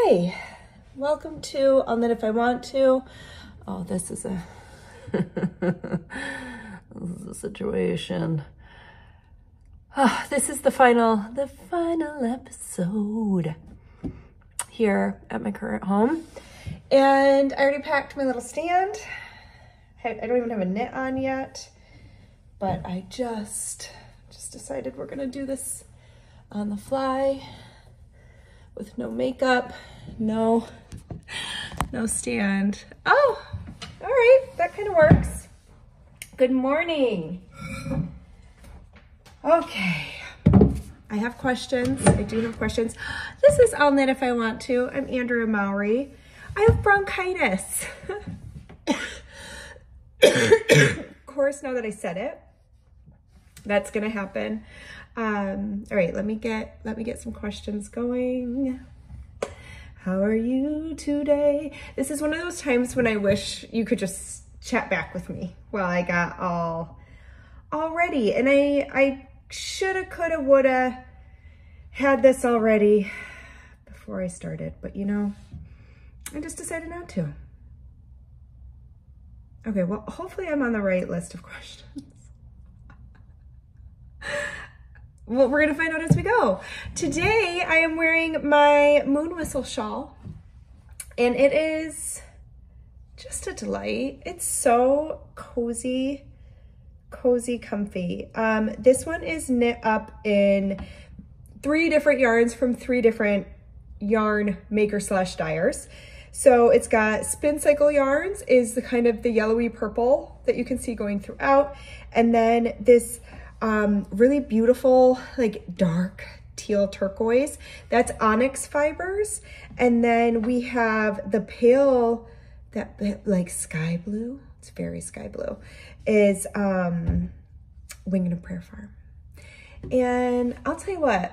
Hi, welcome to I'll Knit If I Want To. Oh, this is a situation. Oh, this is the final episode here at my current home. And I already packed my little stand. I don't even have a knit on yet, but I just decided we're gonna do this on the fly with no makeup, no stand. Oh, all right, that kind of works. Good morning. Okay, I have questions. I do have questions. This is I'll Knit If I Want To. I'm Andrea Mowry. I have bronchitis. Of course, now that I said it, that's gonna happen. All right, let me get some questions going. How are you today? This is one of those times when I wish you could just chat back with me while I got all ready. And I shoulda, coulda, woulda had this already before I started, but you know, I just decided not to. Okay, well, hopefully I'm on the right list of questions. Well, we're gonna find out as we go. Today, I am wearing my moon whistle shawl, and it is just a delight. It's so cozy, comfy. This one is knit up in 3 different yarns from 3 different yarn maker / dyers. So it's got Spin Cycle Yarns is the kind of the yellowy purple that you can see going throughout, and then this really beautiful, like dark teal turquoise, that's Onyx Fibers. And then we have the pale, that like sky blue, it's very sky blue, is Wing and a Prayer Farm. And I'll tell you what,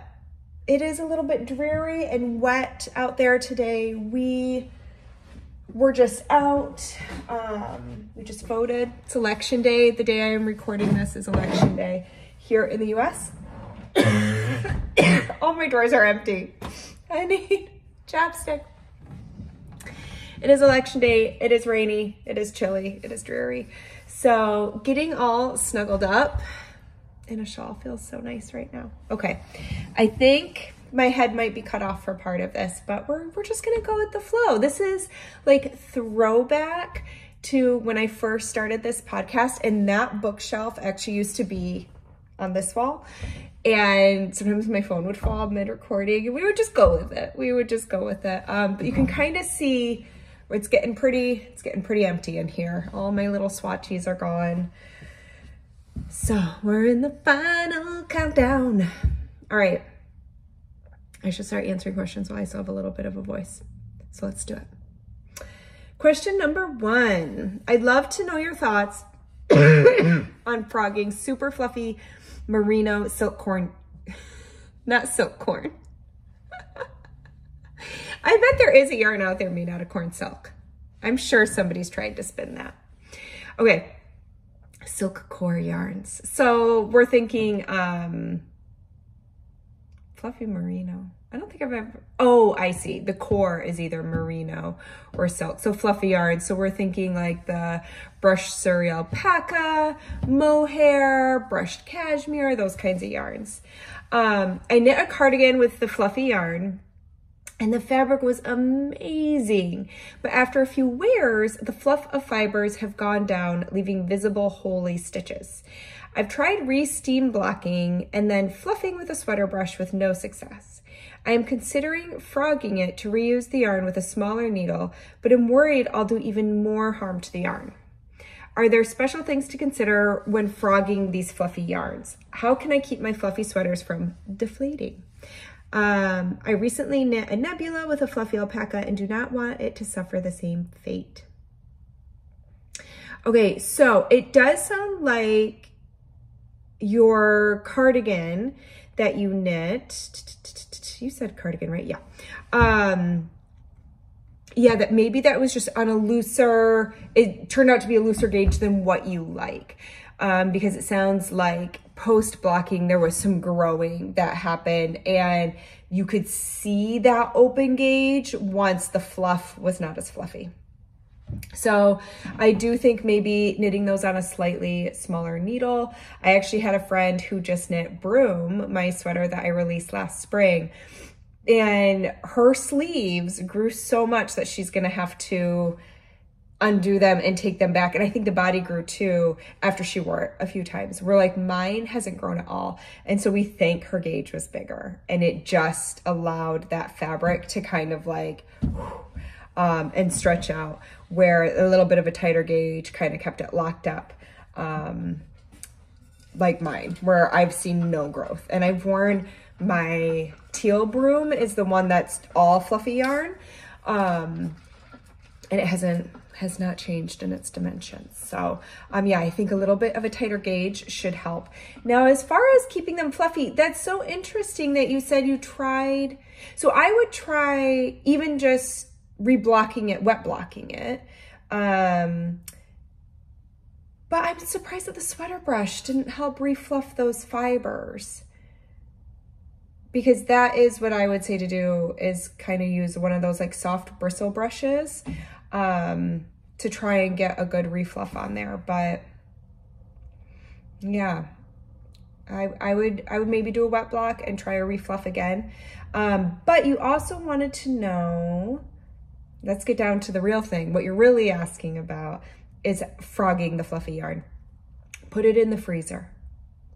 it is a little bit dreary and wet out there today. We're just out, we just voted. It's election day. The day I am recording this is election day here in the US. All my drawers are empty. I need chapstick. It is election day. It is rainy. It is chilly. It is dreary. So getting all snuggled up in a shawl feels so nice right now. Okay, I think my head might be cut off for part of this, but we're just gonna go with the flow. This is like throwback to when I first started this podcast, and that bookshelf actually used to be on this wall, and sometimes my phone would fall mid-recording, and we would just go with it. But you can kind of see it's getting pretty empty in here. All my little swatches are gone. So we're in the final countdown. All right. I should start answering questions while I still have a little bit of a voice. So let's do it. Question number 1. I'd love to know your thoughts on frogging super fluffy merino silk corn, not silk corn. I bet there is a yarn out there made out of corn silk. I'm sure somebody's tried to spin that. Okay, silk core yarns. So we're thinking, fluffy merino. I don't think I've ever, oh, I see. The core is either merino or silk. So fluffy yarn. So we're thinking like the brushed surrey alpaca, mohair, brushed cashmere, those kinds of yarns. I knit a cardigan with the fluffy yarn, and the fabric was amazing. But after a few wears, the fluff of fibers have gone down, leaving visible holey stitches. I've tried re-steam blocking and then fluffing with a sweater brush with no success. I am considering frogging it to reuse the yarn with a smaller needle, but am worried I'll do even more harm to the yarn. Are there special things to consider when frogging these fluffy yarns? How can I keep my fluffy sweaters from deflating? I recently knit a nebula with a fluffy alpaca and do not want it to suffer the same fate. Okay, so it does sound like your cardigan that you knit, you said cardigan, right? Yeah. Yeah, that maybe that was just on a looser, it turned out to be a looser gauge than what you like. because it sounds like post blocking there was some growing that happened, and you could see that open gauge once the fluff was not as fluffy. So I do think maybe knitting those on a slightly smaller needle. I actually had a friend who just knit Broom, my sweater that I released last spring, and her sleeves grew so much that she's gonna have to undo them and take them back. And I think the body grew too after she wore it a few times. We're like, mine hasn't grown at all. And so we think her gauge was bigger, and it just allowed that fabric to kind of like, and stretch out, where a little bit of a tighter gauge kind of kept it locked up, like mine, where I've seen no growth. And I've worn my teal Broom is the one that's all fluffy yarn, and it has not changed in its dimensions. So yeah, I think a little bit of a tighter gauge should help. Now, as far as keeping them fluffy, that's so interesting that you said you tried. So I would try even just reblocking it, wet blocking it. But I'm surprised that the sweater brush didn't help refluff those fibers, because that is what I would say to do, is kind of use one of those like soft bristle brushes to try and get a good refluff on there. But yeah, I would maybe do a wet block and try a refluff again. But you also wanted to know, let's get down to the real thing. What you're really asking about is frogging the fluffy yarn. Put it in the freezer.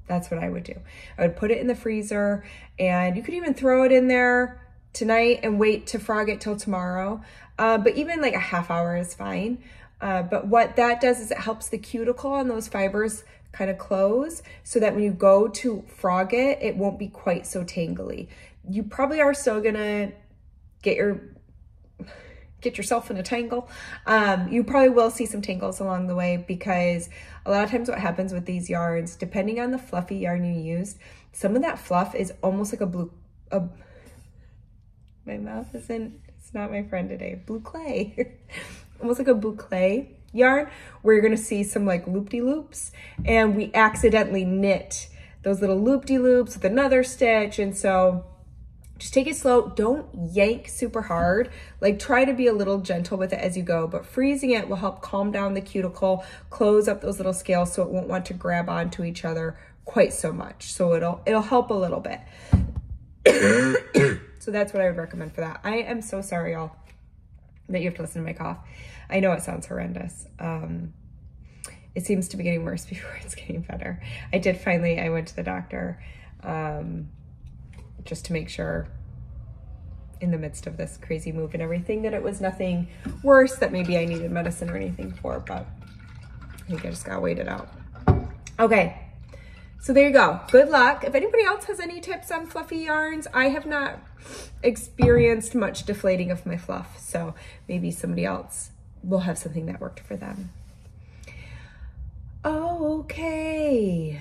That's what I would do. I would put it in the freezer, and you could even throw it in there tonight and wait to frog it till tomorrow. But even like a half hour is fine. But what that does is it helps the cuticle on those fibers kind of close, so that when you go to frog it, it won't be quite so tangly. You probably are still gonna get yourself in a tangle. You probably will see some tangles along the way, because a lot of times what happens with these yarns, depending on the fluffy yarn you used, some of that fluff is almost like my mouth isn't, it's not my friend today, blue clay. Almost like a boucle yarn, where you're gonna see some like loop-de-loops, and we accidentally knit those little loop-de-loops with another stitch. And so just take it slow. Don't yank super hard. Like, try to be a little gentle with it as you go, but freezing it will help calm down the cuticle, close up those little scales so it won't want to grab onto each other quite so much. So it'll help a little bit. So that's what I would recommend for that. I am so sorry, y'all, that you have to listen to my cough. I know it sounds horrendous. It seems to be getting worse before it's getting better. I went to the doctor, just to make sure, in the midst of this crazy move and everything, that it was nothing worse that maybe I needed medicine or anything for, but I think I just gotta wait it out. Okay, so there you go. Good luck. If anybody else has any tips on fluffy yarns, I have not experienced much deflating of my fluff, so maybe somebody else will have something that worked for them. Okay.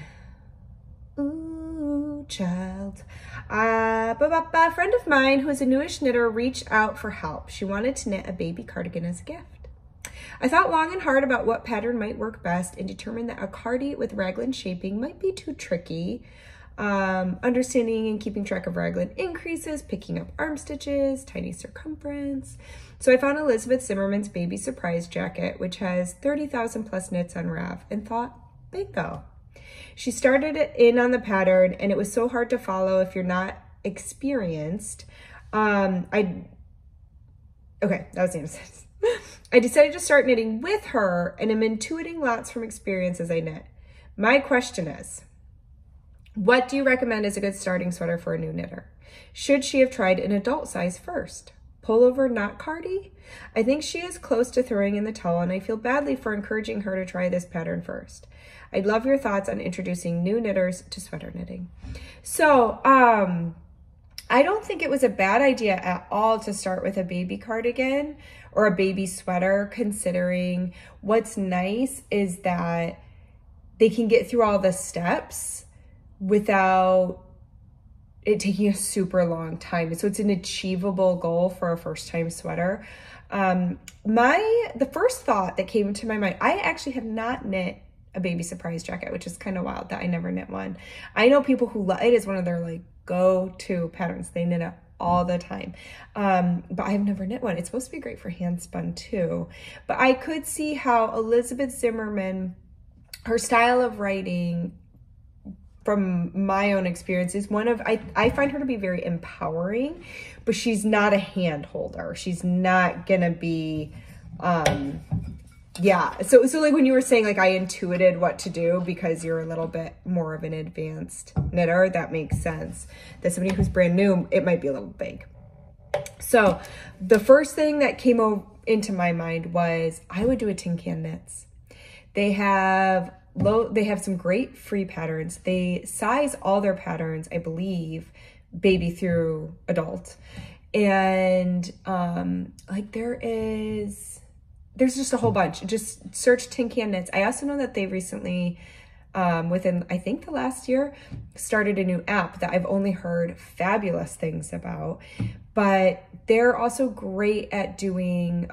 Ooh, child. A friend of mine who is a newish knitter reached out for help. She wanted to knit a baby cardigan as a gift. I thought long and hard about what pattern might work best and determined that a cardi with raglan shaping might be too tricky. Understanding and keeping track of raglan increases, picking up arm stitches, tiny circumference. So I found Elizabeth Zimmerman's Baby Surprise Jacket, which has 30,000 plus knits on Rav, and thought, bingo. She started in on the pattern, and it was so hard to follow if you're not experienced. Okay, that was the end of this. I decided to start knitting with her, and am intuiting lots from experience as I knit. My question is, what do you recommend as a good starting sweater for a new knitter? Should she have tried an adult size first? Pullover, not cardi? I think she is close to throwing in the towel, and I feel badly for encouraging her to try this pattern first. I'd love your thoughts on introducing new knitters to sweater knitting. So, I don't think it was a bad idea at all to start with a baby cardigan or a baby sweater, considering what's nice is that they can get through all the steps without it taking a super long time. So it's an achievable goal for a first-time sweater. The first thought that came into my mind, I actually have not knit a baby surprise jacket, which is kind of wild that I never knit one. I know people who it is one of their like go-to patterns. They knit it all the time. But I've never knit one. It's supposed to be great for hand spun too. But I could see how Elizabeth Zimmerman, her style of writing, from my own experience, is one of, I find her to be very empowering, but she's not a hand holder. She's not gonna be, yeah. So like when you were saying like I intuited what to do because you're a little bit more of an advanced knitter, that makes sense. That somebody who's brand new, it might be a little vague. So the first thing that came into my mind was I would do a tin can knits. They have some great free patterns. They size all their patterns, I believe, baby through adult. And like there's just a whole bunch. Just search tin can knits. I also know that they recently, within I think the last year, started a new app that I've only heard fabulous things about. But they're also great at doing,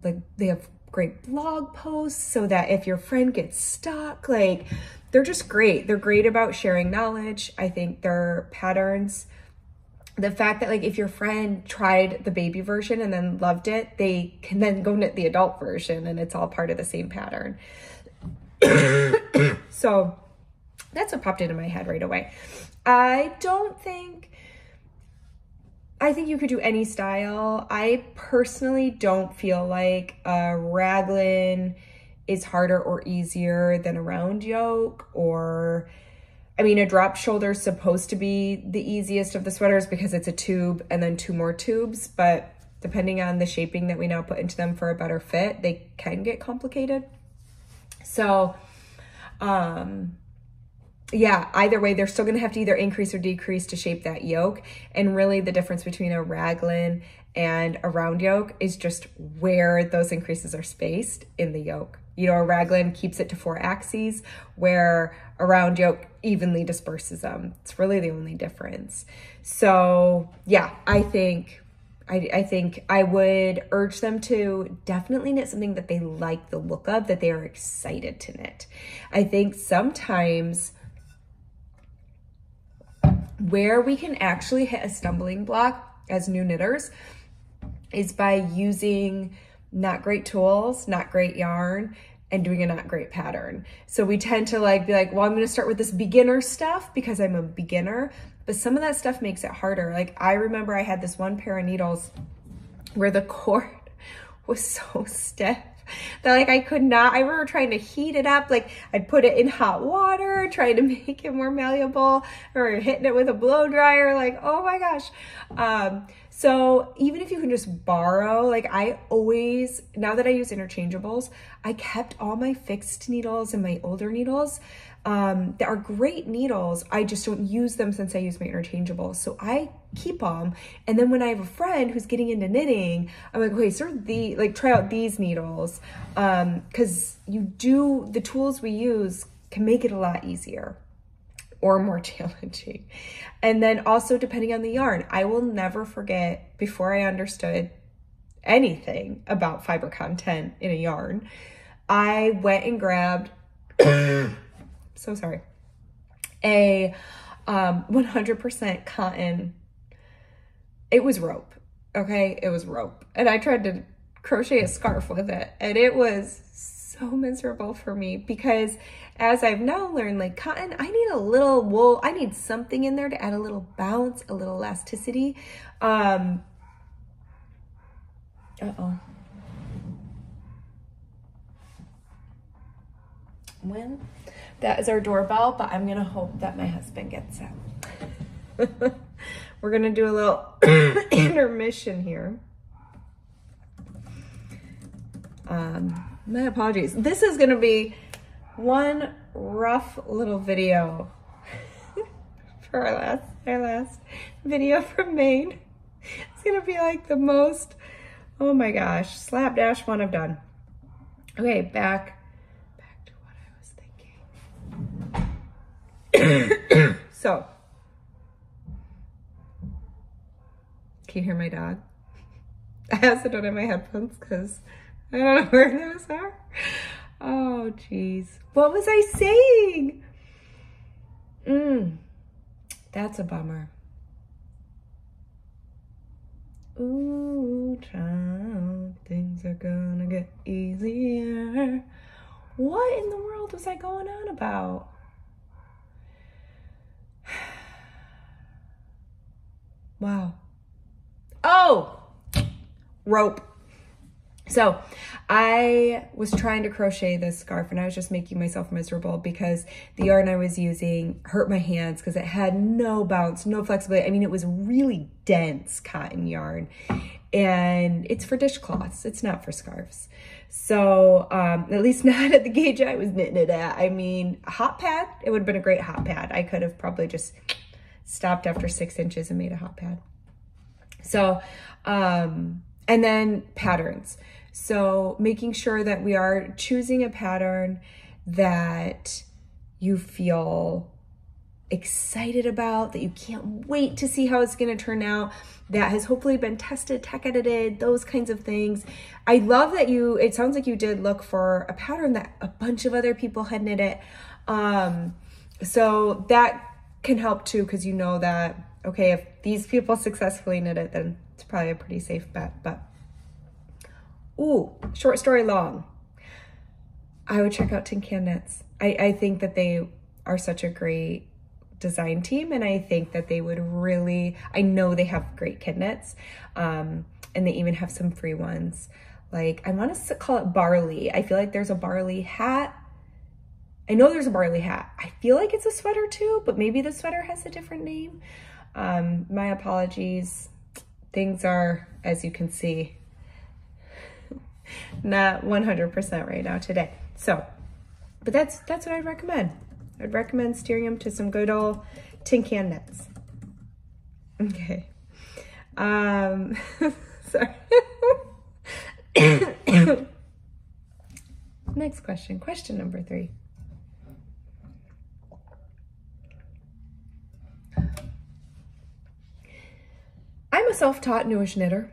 like they have great blog posts so that if your friend gets stuck, like they're just great. They're great about sharing knowledge. I think their patterns, the fact that like if your friend tried the baby version and then loved it, they can then go knit the adult version and it's all part of the same pattern. So that's what popped into my head right away. I think you could do any style. I personally don't feel like a raglan is harder or easier than a round yoke, or, I mean, a drop shoulder is supposed to be the easiest of the sweaters because it's a tube and then 2 more tubes, but depending on the shaping that we now put into them for a better fit, they can get complicated. So, yeah, either way, they're still going to have to either increase or decrease to shape that yoke. And really the difference between a raglan and a round yoke is just where those increases are spaced in the yoke. You know, a raglan keeps it to 4 axes, where a round yoke evenly disperses them. It's really the only difference. So yeah, I think I would urge them to definitely knit something that they like the look of, that they are excited to knit. I think sometimes where we can actually hit a stumbling block as new knitters is by using not great tools, not great yarn, and doing a not great pattern. So we tend to like be like, well, I'm going to start with this beginner stuff because I'm a beginner, but some of that stuff makes it harder. Like I remember I had this one pair of needles where the cord was so stiff that like I could not, I remember trying to heat it up. Like I'd put it in hot water, trying to make it more malleable, or hitting it with a blow dryer. Like, oh my gosh. So even if you can just borrow, like I always, now that I use interchangeables, I kept all my fixed needles and my older needles. That are great needles. I just don't use them since I use my interchangeables. So I keep them. And then when I have a friend who's getting into knitting, I'm like, okay, so try out these needles. Cause the tools we use can make it a lot easier or more challenging. And then also depending on the yarn, I will never forget, before I understood anything about fiber content in a yarn, I went and grabbed so sorry, a 100% cotton. It was rope, okay? It was rope. And I tried to crochet a scarf with it, and it was so miserable for me because as I've now learned, like cotton, I need a little wool. I need something in there to add a little bounce, a little elasticity. Uh-oh. Well, that is our doorbell, but I'm gonna hope that my husband gets it. We're gonna do a little intermission here. My apologies. This is gonna be one rough little video for our last video from Maine. It's gonna be like the most, oh my gosh, slapdash one I've done. Okay, back to what I was thinking. So, can you hear my dog? I also don't have my headphones because I don't know where those are. Oh, geez. What was I saying? That's a bummer. Ooh, child, things are gonna get easier. What in the world was I going on about? Wow. Oh, rope. So I was trying to crochet this scarf and I was just making myself miserable because the yarn I was using hurt my hands because it had no bounce, no flexibility. I mean, it was really dense cotton yarn and it's for dishcloths. It's not for scarves. So at least not at the gauge I was knitting it at. I mean, a hot pad, it would have been a great hot pad. I could have probably just stopped after 6 inches and made a hot pad. So, and then patterns. So making sure that we are choosing a pattern that you feel excited about, that you can't wait to see how it's going to turn out, that has hopefully been tested, tech edited, those kinds of things. I love that it sounds like you did look for a pattern that a bunch of other people had knitted. So that can help too, because you know that, okay, if these people successfully knit it, then it's probably a pretty safe bet. But ooh, short story long, I would check out Tin Can Knits. I think that they are such a great design team, and I think that they would really, I know they have great kid knits, and they even have some free ones. Like, I want to call it barley. I feel like there's a barley hat. I know there's a barley hat. I feel like it's a sweater too, but maybe the sweater has a different name. My apologies. Things are, as you can see, not 100% right now today. So, but that's what I'd recommend. I'd recommend steering them to some good old Tin Can Knits. Okay. Sorry. Next question. Question number 3. I'm a self-taught newish knitter.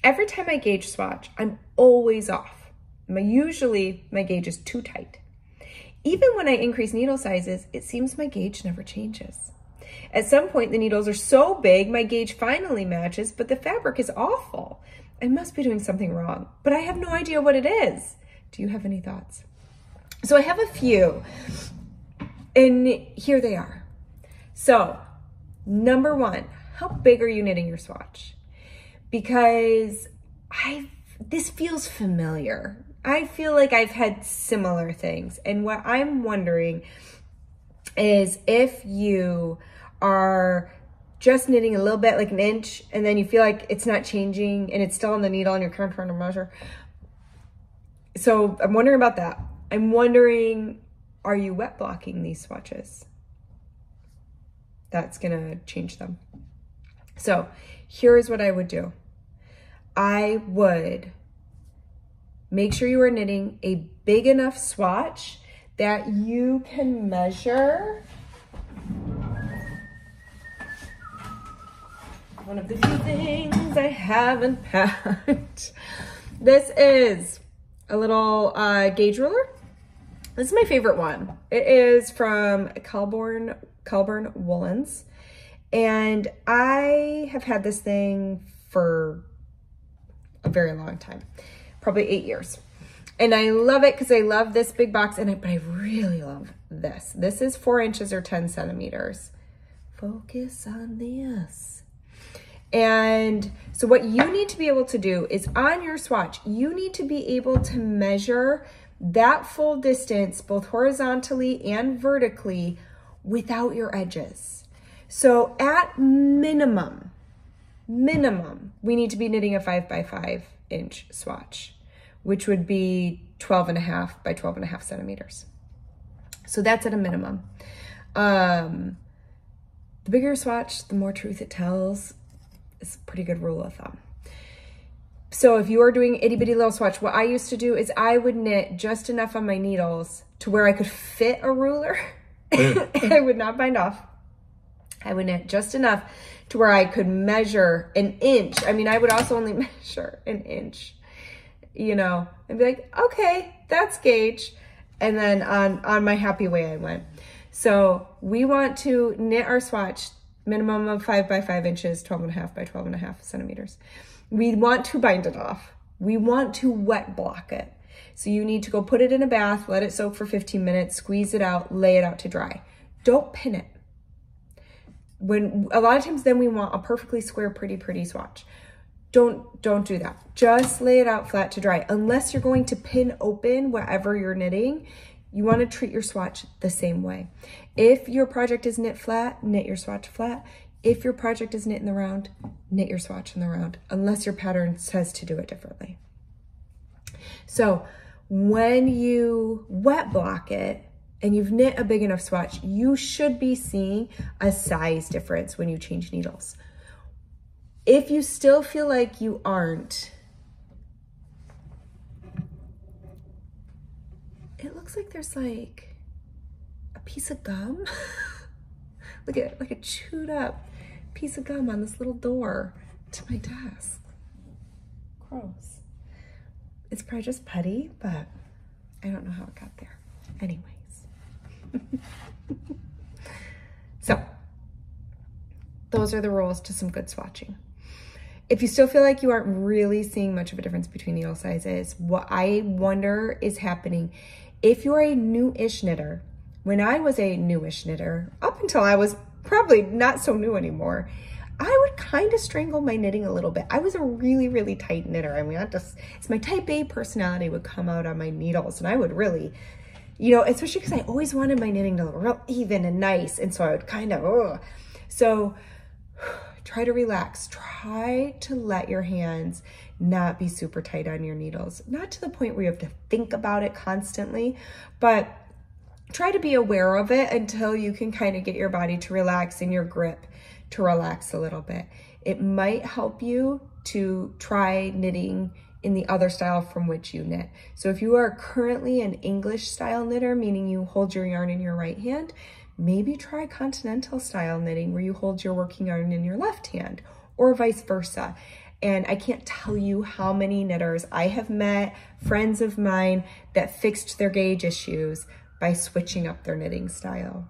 Every time I gauge swatch, I'm always off. Usually my gauge is too tight. Even when I increase needle sizes, it seems my gauge never changes. At some point, the needles are so big, my gauge finally matches, but the fabric is awful. I must be doing something wrong, but I have no idea what it is. Do you have any thoughts? So I have a few, and here they are. So, number 1, how big are you knitting your swatch? Because this feels familiar. I feel like I've had similar things. And what I'm wondering is if you are just knitting a little bit, like an inch, and then you feel like it's not changing and it's still on the needle and you're kind of trying to measure. So I'm wondering about that. I'm wondering, are you wet blocking these swatches? That's gonna change them. So here's what I would do. I would make sure you are knitting a big enough swatch that you can measure. One of the few things I haven't packed. This is a little gauge ruler. This is my favorite one. It is from Colburn Woolens. And I have had this thing for a very long time, probably 8 years. And I love it because I love this big box in it, but I really love this. This is 4 inches or 10 centimeters. Focus on this. And so what you need to be able to do is on your swatch, you need to be able to measure that full distance, both horizontally and vertically, without your edges. So at minimum, we need to be knitting a 5 by 5 inch swatch, which would be 12.5 by 12.5 centimeters. So that's at a minimum. The bigger your swatch, the more truth it tells. It's a pretty good rule of thumb. So if you are doing itty bitty little swatch, what I used to do is I would knit just enough on my needles to where I could fit a ruler. I would not bind off. I would knit just enough to where I could measure an inch. I mean, I would also only measure an inch you know, and be like, okay, that's gauge. And then on my happy way I went. So we want to knit our swatch minimum of 5 by 5 inches, 12.5 by 12.5 centimeters. We want to bind it off. We want to wet block it. So you need to go put it in a bath, let it soak for 15 minutes, squeeze it out, lay it out to dry. Don't pin it. When a lot of times then we want a perfectly square, pretty swatch. Don't do that. Just lay it out flat to dry. Unless you're going to pin open whatever you're knitting, you want to treat your swatch the same way. If your project is knit flat, knit your swatch flat. If your project is knit in the round, knit your swatch in the round, unless your pattern says to do it differently. So when you wet block it and you've knit a big enough swatch, you should be seeing a size difference when you change needles. If you still feel like you aren't, it looks like there's like a piece of gum. Look at it, like a chewed up piece of gum on this little door to my desk. Gross. It's probably just putty, but I don't know how it got there. Anyways. So those are the rules to some good swatching. If you still feel like you aren't really seeing much of a difference between needle sizes, what I wonder is happening if you're a new-ish knitter. When I was a new-ish knitter, up until I was probably not so new anymore, I would kind of strangle my knitting a little bit. I was a really tight knitter. I mean, it's my type A personality would come out on my needles, and I would really, you know, especially because I always wanted my knitting to look real even and nice, and so I would kind of, ugh. So try to relax. Try to let your hands not be super tight on your needles. Not to the point where you have to think about it constantly, but try to be aware of it until you can kind of get your body to relax and your grip to relax a little bit. It might help you to try knitting in the other style from which you knit. So if you are currently an English style knitter, meaning you hold your yarn in your right hand, maybe try continental style knitting where you hold your working yarn in your left hand, or vice versa. And I can't tell you how many knitters I have met, friends of mine, that fixed their gauge issues by switching up their knitting style.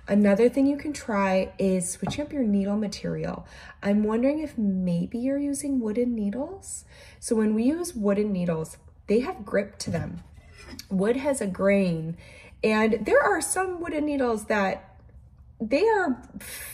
Another thing you can try is switching up your needle material. I'm wondering if maybe you're using wooden needles. So when we use wooden needles, they have grip to them. Wood has a grain, and there are some wooden needles that they're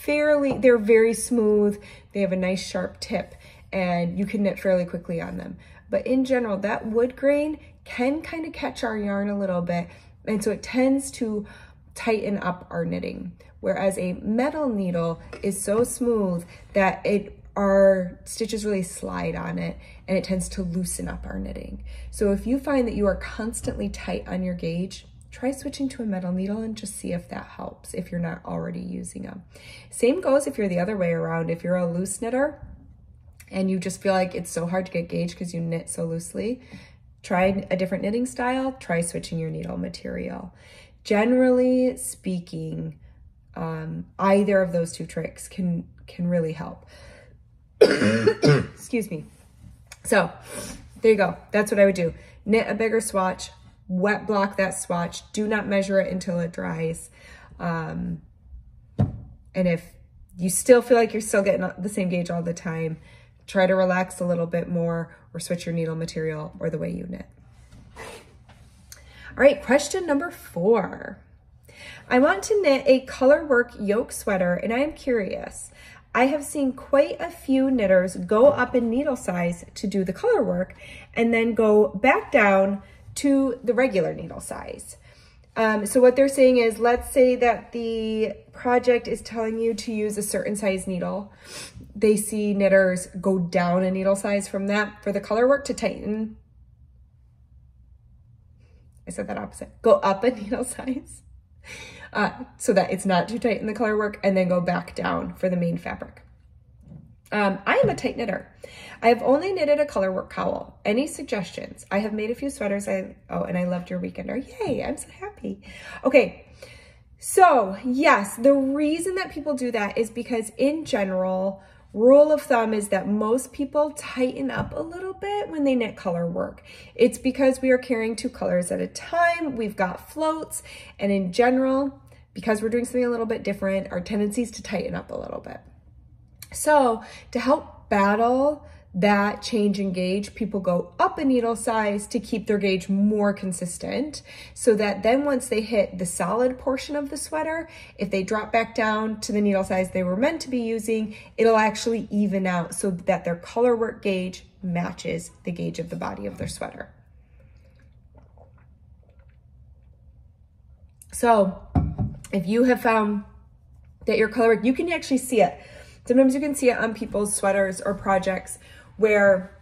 very smooth. They have a nice sharp tip, and you can knit fairly quickly on them. But in general, that wood grain can kind of catch our yarn a little bit, and so it tends to tighten up our knitting. Whereas a metal needle is so smooth that our stitches really slide on it, and it tends to loosen up our knitting. So if you find that you are constantly tight on your gauge, try switching to a metal needle and just see if that helps, if you're not already using them. Same goes if you're the other way around. If you're a loose knitter and you just feel like it's so hard to get gauge because you knit so loosely, try a different knitting style, try switching your needle material. Generally speaking, either of those two tricks can really help. Excuse me. So there you go. That's what I would do. Knit a bigger swatch, wet block that swatch. Do not measure it until it dries. And if you still feel like you're still getting the same gauge all the time, try to relax a little bit more or switch your needle material or the way you knit. All right, question number 4. I want to knit a color work yoke sweater, and I am curious. I have seen quite a few knitters go up in needle size to do the color work and then go back down to the regular needle size. So what they're saying is, let's say that the project is telling you to use a certain size needle. They see knitters go down a needle size from that for the color work to tighten. I said that opposite. Go up a needle size so that it's not too tight in the color work, and then go back down for the main fabric. I am a tight knitter. I have only knitted a color work cowl. Any suggestions? I have made a few sweaters. And I loved your weekender. Yay, I'm so happy. Okay, so yes, the reason that people do that is because in general, rule of thumb is that most people tighten up a little bit when they knit color work. It's because we are carrying 2 colors at a time. We've got floats, and in general, because we're doing something a little bit different, our tendency is to tighten up a little bit. So to help battle that change in gauge, people go up a needle size to keep their gauge more consistent, so that then once they hit the solid portion of the sweater, if they drop back down to the needle size they were meant to be using, it'll actually even out so that their color work gauge matches the gauge of the body of their sweater. So if you have found that your color work, you can actually see it. Sometimes you can see it on people's sweaters or projects where,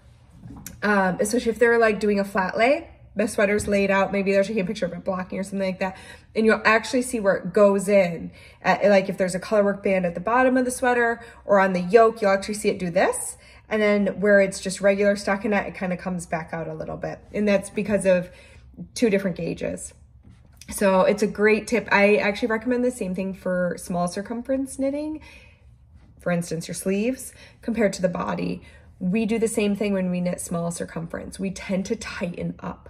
especially if they're like doing a flat lay, the sweater's laid out, maybe they're taking a picture of it blocking or something like that, and you'll actually see where it goes in. Like if there's a color work band at the bottom of the sweater or on the yoke, you'll actually see it do this. And then where it's just regular stockinette, it kind of comes back out a little bit. And that's because of 2 different gauges. So it's a great tip. I actually recommend the same thing for small circumference knitting. For instance, your sleeves compared to the body. We do the same thing when we knit small circumference. We tend to tighten up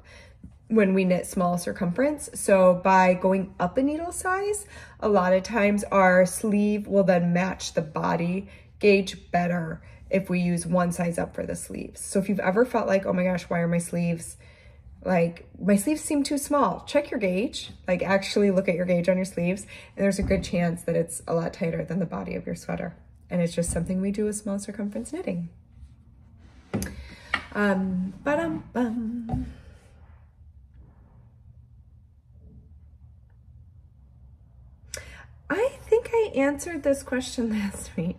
when we knit small circumference. So by going up a needle size, a lot of times our sleeve will then match the body gauge better if we use 1 size up for the sleeves. So if you've ever felt like, oh my gosh, why are my sleeves, like my sleeves seem too small, check your gauge, like actually look at your gauge on your sleeves, and there's a good chance that it's a lot tighter than the body of your sweater. And it's just something we do with small circumference knitting. Ba-dum-bum. I think I answered this question last week.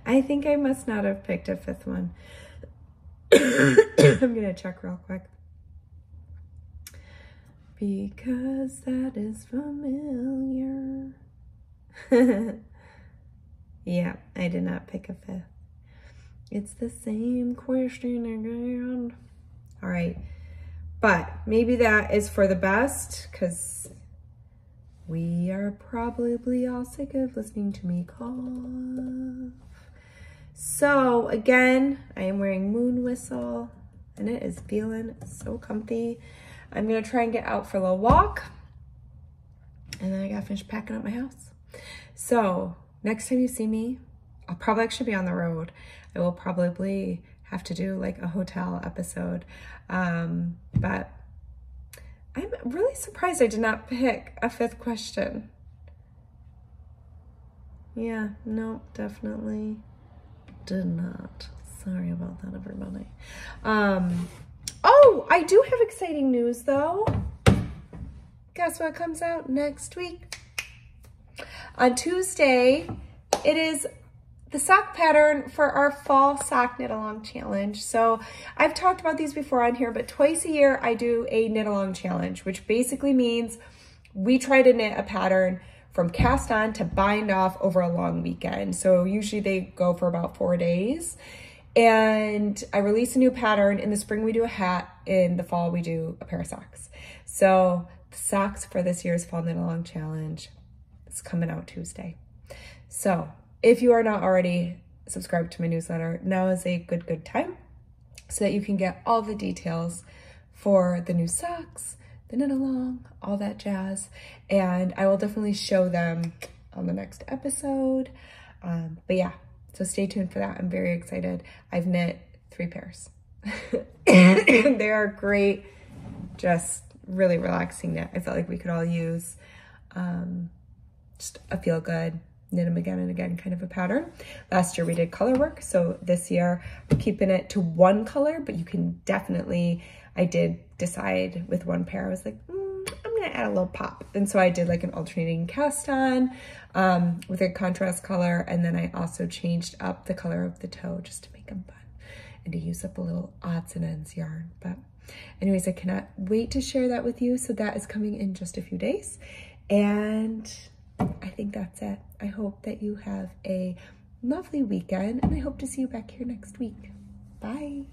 I think I must not have picked a 5th one. I'm gonna check real quick. Because that is familiar. Yeah, I did not pick a 5th. It's the same question again. All right, but maybe that is for the best, because we are probably all sick of listening to me cough. So again, I am wearing Moon Whistle, and it is feeling so comfy. I'm gonna try and get out for a little walk, and then I gotta finish packing up my house. So next time you see me, I'll probably actually be on the road. I will probably have to do like a hotel episode. But I'm really surprised I did not pick a 5th question. Yeah, no, definitely did not. Sorry about that, everybody. Oh, I do have exciting news though. Guess what comes out next week? On Tuesday, it is the sock pattern for our fall sock knit along challenge. So I've talked about these before on here, but twice a year I do a knit along challenge, which basically means we try to knit a pattern from cast on to bind off over a long weekend. So usually they go for about 4 days. And I release a new pattern. In the spring we do a hat, in the fall we do a pair of socks. So the socks for this year's fall knit along challenge is coming out Tuesday. So if you are not already subscribed to my newsletter, now is a good time so that you can get all the details for the new socks, the knit along, all that jazz. And I will definitely show them on the next episode. But yeah, so stay tuned for that. I'm very excited. I've knit 3 pairs. They are great, just really relaxing knit. I felt like we could all use just a feel good, knit them again and again kind of a pattern. Last year we did color work, so this year we're keeping it to 1 color, but you can definitely, I did decide with 1 pair, I was like, I'm gonna add a little pop. And so I did like an alternating cast on with a contrast color, and then I also changed up the color of the toe just to make them fun and to use up a little odds and ends yarn. But anyways, I cannot wait to share that with you. So that is coming in just a few days. And I think that's it. I hope that you have a lovely weekend, and I hope to see you back here next week. Bye.